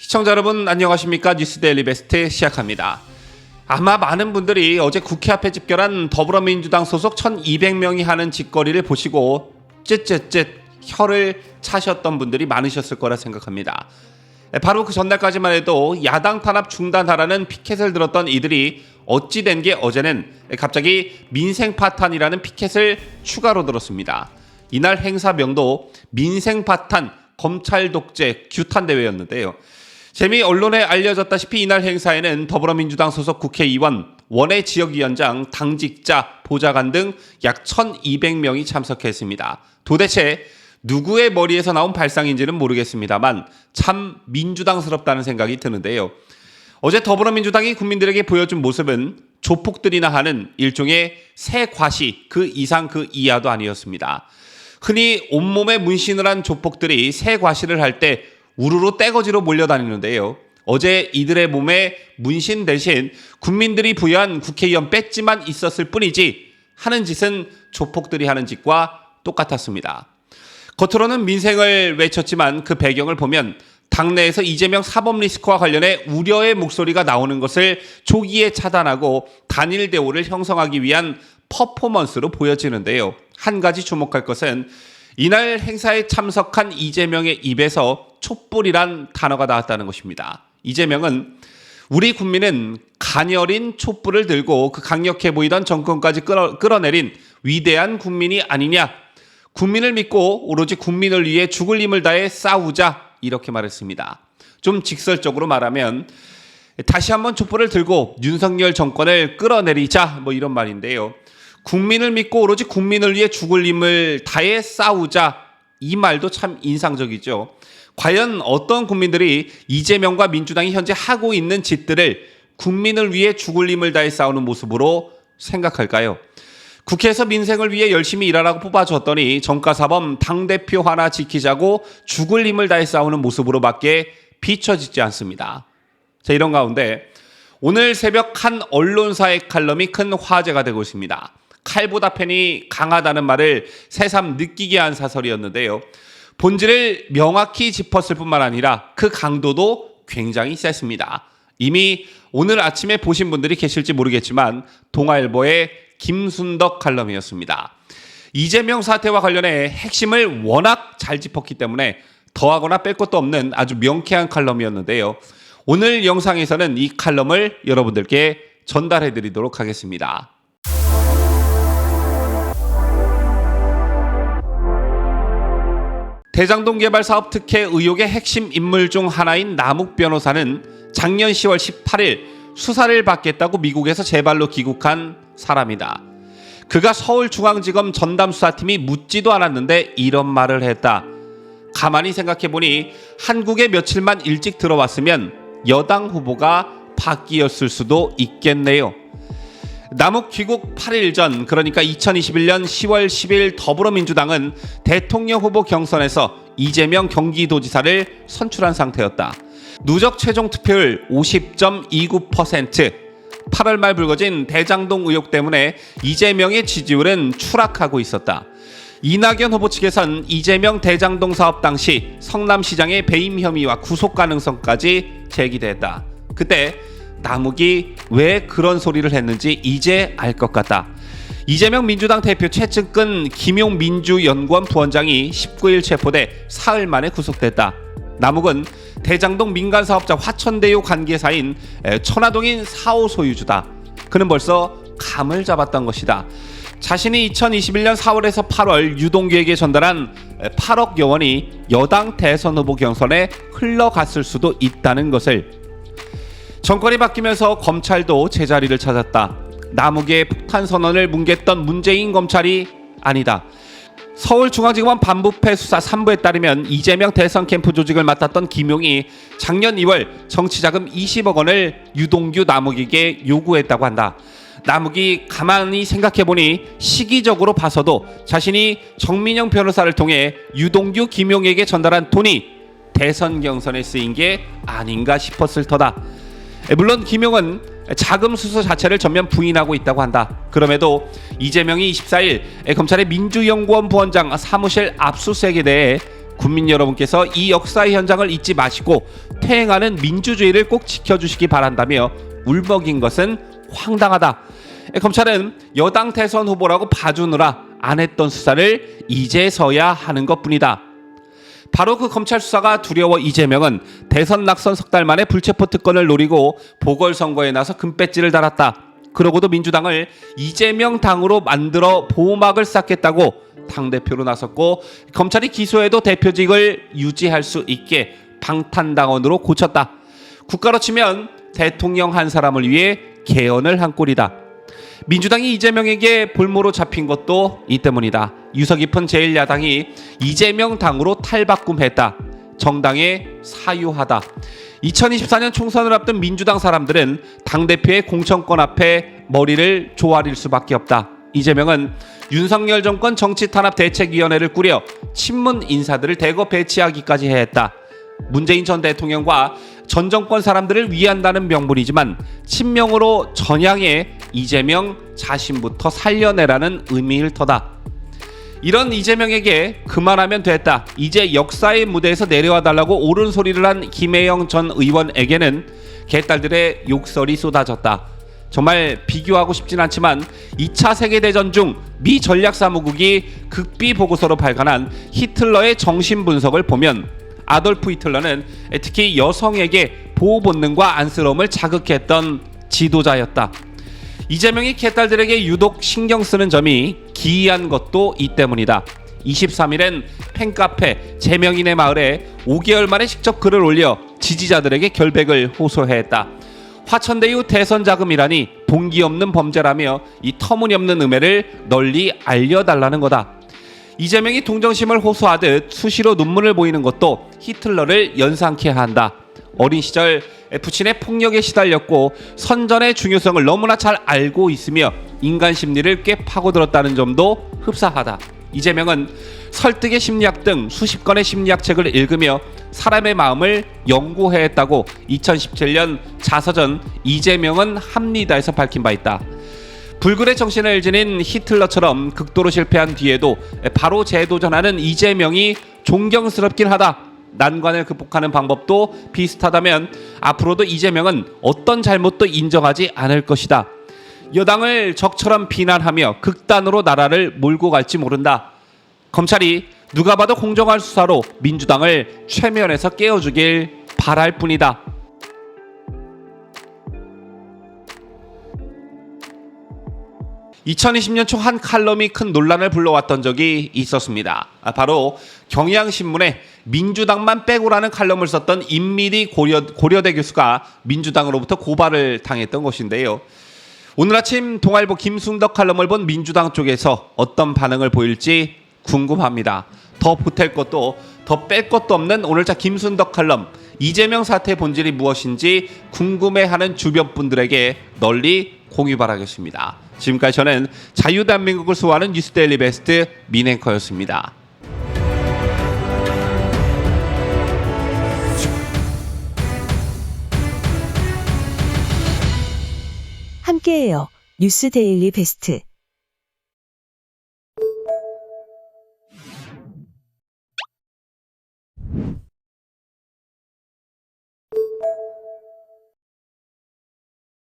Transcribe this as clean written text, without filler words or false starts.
시청자 여러분 안녕하십니까? 뉴스데일리 베스트 시작합니다. 아마 많은 분들이 어제 국회 앞에 집결한 더불어민주당 소속 1200명이 하는 짓거리를 보시고 쯧쯧쯧 혀를 차셨던 분들이 많으셨을 거라 생각합니다. 바로 그 전날까지만 해도 야당 탄압 중단하라는 피켓을 들었던 이들이 어찌 된 게 어제는 갑자기 민생 파탄이라는 피켓을 추가로 들었습니다. 이날 행사명도 민생 파탄 검찰 독재 규탄 대회였는데요. 재미 언론에 알려졌다시피 이날 행사에는 더불어민주당 소속 국회의원, 원외 지역위원장, 당직자, 보좌관 등 약 1200명이 참석했습니다. 도대체 누구의 머리에서 나온 발상인지는 모르겠습니다만 참 민주당스럽다는 생각이 드는데요. 어제 더불어민주당이 국민들에게 보여준 모습은 조폭들이나 하는 일종의 새 과시, 그 이상 그 이하도 아니었습니다. 흔히 온몸에 문신을 한 조폭들이 새 과시를 할 때 우르르 떼거지로 몰려다니는데요. 어제 이들의 몸에 문신 대신 국민들이 부여한 국회의원 배지만 있었을 뿐이지 하는 짓은 조폭들이 하는 짓과 똑같았습니다. 겉으로는 민생을 외쳤지만 그 배경을 보면 당내에서 이재명 사법 리스크와 관련해 우려의 목소리가 나오는 것을 조기에 차단하고 단일 대오를 형성하기 위한 퍼포먼스로 보여지는데요. 한 가지 주목할 것은 이날 행사에 참석한 이재명의 입에서 촛불이란 단어가 나왔다는 것입니다. 이재명은 우리 국민은 가녀린 촛불을 들고 그 강력해 보이던 정권까지 끌어내린 위대한 국민이 아니냐. 국민을 믿고 오로지 국민을 위해 죽을 힘을 다해 싸우자 이렇게 말했습니다. 좀 직설적으로 말하면 다시 한번 촛불을 들고 윤석열 정권을 끌어내리자 이런 말인데요. 국민을 믿고 오로지 국민을 위해 죽을 힘을 다해 싸우자 이 말도 참 인상적이죠. 과연 어떤 국민들이 이재명과 민주당이 현재 하고 있는 짓들을 국민을 위해 죽을 힘을 다해 싸우는 모습으로 생각할까요? 국회에서 민생을 위해 열심히 일하라고 뽑아줬더니 정가사범 당대표 하나 지키자고 죽을 힘을 다해 싸우는 모습으로밖에 비춰지지 않습니다. 자, 이런 가운데 오늘 새벽 한 언론사의 칼럼이 큰 화제가 되고 있습니다. 칼보다 펜이 강하다는 말을 새삼 느끼게 한 사설이었는데요. 본질을 명확히 짚었을 뿐만 아니라 그 강도도 굉장히 셌습니다. 이미 오늘 아침에 보신 분들이 계실지 모르겠지만 동아일보의 김순덕 칼럼이었습니다. 이재명 사태와 관련해 핵심을 워낙 잘 짚었기 때문에 더하거나 뺄 것도 없는 아주 명쾌한 칼럼이었는데요. 오늘 영상에서는 이 칼럼을 여러분들께 전달해 드리도록 하겠습니다. 대장동 개발 사업 특혜 의혹의 핵심 인물 중 하나인 남욱 변호사는 작년 10월 18일 수사를 받겠다고 미국에서 제발로 귀국한 사람이다. 그가 서울중앙지검 전담수사팀이 묻지도 않았는데 이런 말을 했다. 가만히 생각해보니 한국에 며칠만 일찍 들어왔으면 여당 후보가 바뀌었을 수도 있겠네요. 남욱 귀국 8일 전, 그러니까 2021년 10월 10일 더불어민주당은 대통령 후보 경선에서 이재명 경기도지사를 선출한 상태였다. 누적 최종 투표율 50.29%. 8월 말 불거진 대장동 의혹 때문에 이재명의 지지율은 추락하고 있었다. 이낙연 후보 측에선 이재명 대장동 사업 당시 성남시장의 배임 혐의와 구속 가능성까지 제기됐다. 그때 남욱이 왜 그런 소리를 했는지 이제 알 것 같다. 이재명 민주당 대표 최측근 김용 민주연구원 부원장이 19일 체포돼 사흘 만에 구속됐다. 남욱은 대장동 민간사업자 화천대유 관계사인 천화동인 4호 소유주다. 그는 벌써 감을 잡았던 것이다. 자신이 2021년 4월에서 8월 유동규에게 전달한 8억 여원이 여당 대선 후보 경선에 흘러갔을 수도 있다는 것을. 정권이 바뀌면서 검찰도 제자리를 찾았다. 남욱의 폭탄 선언을 뭉갰던 문재인 검찰이 아니다. 서울중앙지검 반부패 수사 3부에 따르면 이재명 대선 캠프 조직을 맡았던 김용이 작년 2월 정치자금 20억 원을 유동규 남욱에게 요구했다고 한다. 남욱이 가만히 생각해보니 시기적으로 봐서도 자신이 정민영 변호사를 통해 유동규 김용에게 전달한 돈이 대선 경선에 쓰인 게 아닌가 싶었을 터다. 물론 김용은 자금 수수 자체를 전면 부인하고 있다고 한다. 그럼에도 이재명이 24일 검찰의 민주연구원 부원장 사무실 압수수색에 대해 국민 여러분께서 이 역사의 현장을 잊지 마시고 퇴행하는 민주주의를 꼭 지켜주시기 바란다며 울먹인 것은 황당하다. 검찰은 여당 대선 후보라고 봐주느라 안 했던 수사를 이제서야 하는 것뿐이다. 바로 그 검찰 수사가 두려워 이재명은 대선 낙선 석 달 만에 불체포 특권을 노리고 보궐선거에 나서 금배지를 달았다. 그러고도 민주당을 이재명 당으로 만들어 보호막을 쌓겠다고 당대표로 나섰고 검찰이 기소해도 대표직을 유지할 수 있게 방탄당원으로 고쳤다. 국가로 치면 대통령 한 사람을 위해 개헌을 한 꼴이다. 민주당이 이재명에게 볼모로 잡힌 것도 이 때문이다. 유서 깊은 제1야당이 이재명 당으로 탈바꿈했다. 정당에 사유하다. 2024년 총선을 앞둔 민주당 사람들은 당대표의 공천권 앞에 머리를 조아릴 수밖에 없다. 이재명은 윤석열 정권 정치탄압 대책위원회를 꾸려 친문 인사들을 대거 배치하기까지 했다. 문재인 전 대통령과 전 정권 사람들을 위한다는 명분이지만 친명으로 전향해 이재명 자신부터 살려내라는 의미일 터다. 이런 이재명에게 그만하면 됐다. 이제 역사의 무대에서 내려와 달라고 옳은 소리를 한 김혜영 전 의원에게는 개딸들의 욕설이 쏟아졌다. 정말 비교하고 싶진 않지만 2차 세계대전 중 미 전략사무국이 극비 보고서로 발간한 히틀러의 정신 분석을 보면 아돌프 히틀러는 특히 여성에게 보호 본능과 안쓰러움을 자극했던 지도자였다. 이재명이 개딸들에게 유독 신경 쓰는 점이 기이한 것도 이 때문이다. 23일엔 팬카페 재명인의 마을에 5개월 만에 직접 글을 올려 지지자들에게 결백을 호소했다. 화천대 이후 대선 자금이라니 동기 없는 범죄라며 이 터무니없는 음해를 널리 알려달라는 거다. 이재명이 동정심을 호소하듯 수시로 눈물을 보이는 것도 히틀러를 연상케 한다. 어린 시절 푸친의 폭력에 시달렸고 선전의 중요성을 너무나 잘 알고 있으며 인간 심리를 꽤 파고들었다는 점도 흡사하다. 이재명은 설득의 심리학 등 수십 권의 심리학 책을 읽으며 사람의 마음을 연구해했다고 2017년 자서전 이재명은 합니다에서 밝힌 바 있다. 불굴의 정신을 지닌 히틀러처럼 극도로 실패한 뒤에도 바로 재도전하는 이재명이 존경스럽긴 하다. 난관을 극복하는 방법도 비슷하다면 앞으로도 이재명은 어떤 잘못도 인정하지 않을 것이다. 여당을 적처럼 비난하며 극단으로 나라를 몰고 갈지 모른다. 검찰이 누가 봐도 공정한 수사로 민주당을 최면에서 깨워주길 바랄 뿐이다. (2020년) 초 한 칼럼이 큰 논란을 불러왔던 적이 있었습니다. 바로 경향신문에 민주당만 빼고라는 칼럼을 썼던 임미리 고려대 교수가 민주당으로부터 고발을 당했던 것인데요. 오늘 아침 동아일보 김순덕 칼럼을 본 민주당 쪽에서 어떤 반응을 보일지 궁금합니다. 더 보탤 것도 더 뺄 것도 없는 오늘자 김순덕 칼럼, 이재명 사태의 본질이 무엇인지 궁금해하는 주변 분들에게 널리 공유 바라겠습니다. 지금까지 저는 자유대한민국을 수호하는 뉴스데일리 베스트 민앵커였습니다. 함께해요. 뉴스데일리 베스트.